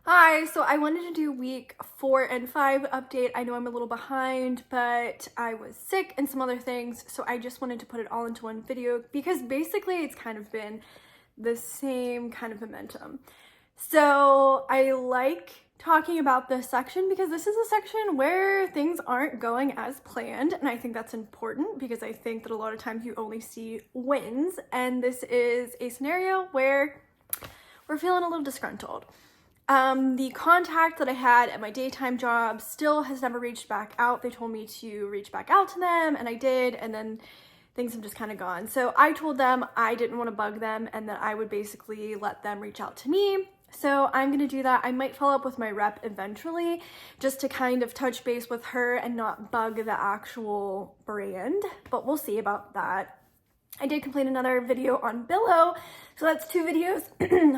Hi, so I wanted to do week 4 and 5 update. I know I'm a little behind, but I was sick and some other things, so I just wanted to put it all into one video because basically it's kind of been the same kind of momentum. So I like talking about this section because this is a section where things aren't going as planned, and I think that's important because I think that a lot of times you only see wins, and this is a scenario where we're feeling a little disgruntled. The contact that I had at my daytime job still has never reached back out. They told me to reach back out to them, and I did, and then things have just kind of gone. So I told them I didn't want to bug them and that I would basically let them reach out to me. So I'm going to do that. I might follow up with my rep eventually just to kind of touch base with her and not bug the actual brand, but we'll see about that. I did complete another video on Billow, so that's 2 videos.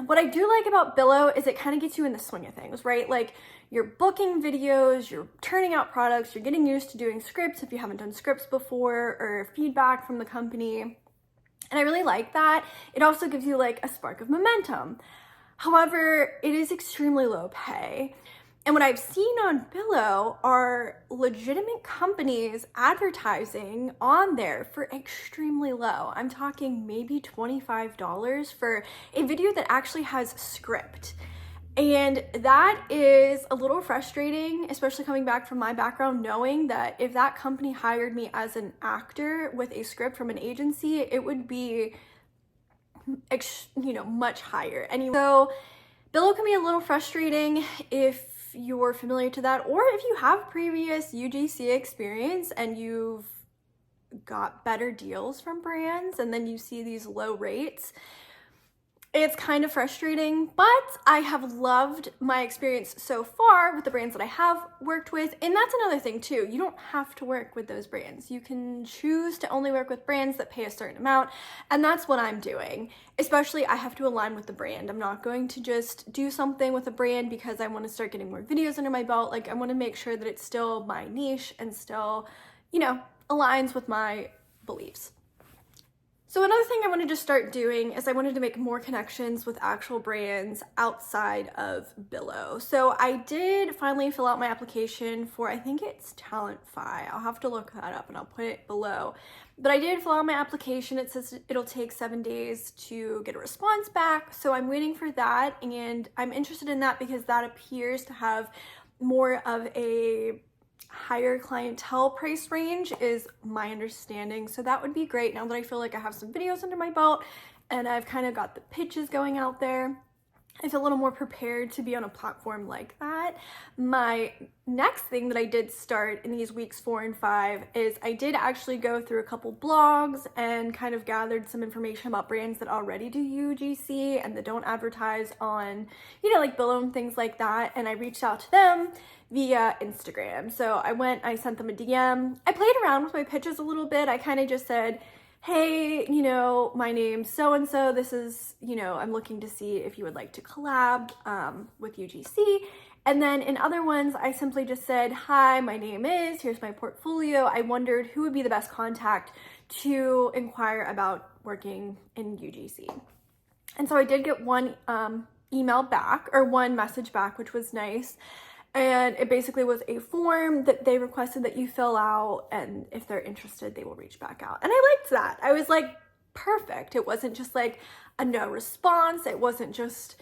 What I do like about Billow is it kind of gets you in the swing of things, right? Like you're booking videos, you're turning out products, you're getting used to doing scripts if you haven't done scripts before, or feedback from the company. And I really like that. It also gives you like a spark of momentum. However, it is extremely low pay. And what I've seen on Billow are legitimate companies advertising on there for extremely low. I'm talking maybe $25 for a video that actually has script. And that is a little frustrating, especially coming back from my background, knowing that if that company hired me as an actor with a script from an agency, it would be, much higher. Anyway, so Billow can be a little frustrating if you're familiar to that, or if you have previous UGC experience and you've got better deals from brands and then you see these low rates. It's kind of frustrating, but I have loved my experience so far with the brands that I have worked with. And that's another thing too. You don't have to work with those brands. You can choose to only work with brands that pay a certain amount. And that's what I'm doing. Especially I have to align with the brand. I'm not going to just do something with a brand because I want to start getting more videos under my belt. Like I want to make sure that it's still my niche and still, aligns with my beliefs. So another thing I wanted to start doing is I wanted to make more connections with actual brands outside of Billow. So I did finally fill out my application for, I think it's Talent-Fi. I'll have to look that up and I'll put it below. But I did fill out my application. It says it'll take 7 days to get a response back. So I'm waiting for that, and I'm interested in that because that appears to have more of a higher clientele price range is my understanding. So that would be great now that I feel like I have some videos under my belt and I've kind of got the pitches going out there. I feel a little more prepared to be on a platform like that. My next thing that I did start in these weeks 4 and 5 is I did actually go through a couple blogs and kind of gathered some information about brands that already do UGC and that don't advertise on, like Billow and things like that. And I reached out to them via Instagram. So I sent them a DM. I played around with my pitches a little bit. I kind of just said, hey, my name's so-and-so. This is, I'm looking to see if you would like to collab with UGC. And then in other ones, I simply just said, hi, my name is, here's my portfolio. I wondered who would be the best contact to inquire about working in UGC. And so I did get one email back, or one message back, which was nice. And it basically was a form that they requested that you fill out, and if they're interested, they will reach back out. And I liked that. I was like, perfect. It wasn't just like a no response. It wasn't just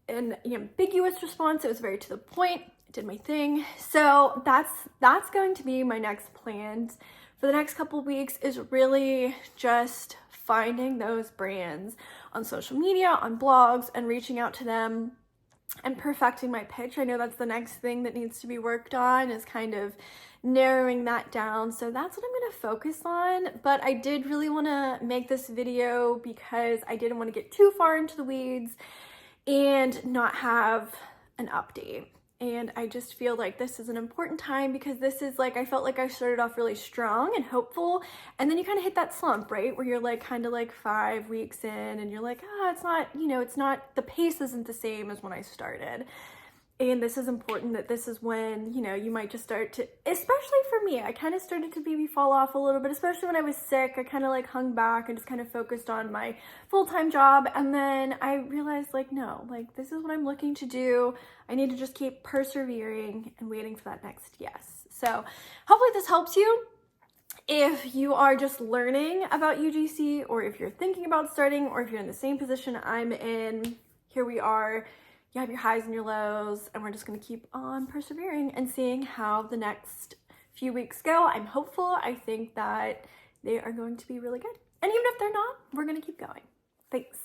an ambiguous response. It was very to the point. I did my thing. So that's going to be my next plans for the next couple of weeks, is really just finding those brands on social media, on blogs, and reaching out to them and perfecting my pitch. I know that's the next thing that needs to be worked on, is kind of narrowing that down. So that's what I'm going to focus on. But I did really want to make this video because I didn't want to get too far into the weeds and not have an update. And I just feel like this is an important time because this is like, I felt like I started off really strong and hopeful, and then you kind of hit that slump, right? Where you're like kind of like 5 weeks in and you're like, it's not, it's not, the pace isn't the same as when I started. And this is important, that this is when, you know, you might just start to, especially for me, I kind of started to maybe fall off a little bit, especially when I was sick. I kind of like hung back and just kind of focused on my full-time job. And then I realized like, no, like this is what I'm looking to do. I need to just keep persevering and waiting for that next yes. So hopefully this helps you. If you are just learning about UGC, or if you're thinking about starting, or if you're in the same position I'm in, here we are. You have your highs and your lows, and we're just going to keep on persevering and seeing how the next few weeks go. I'm hopeful. I think that they are going to be really good. And even if they're not, we're going to keep going. Thanks.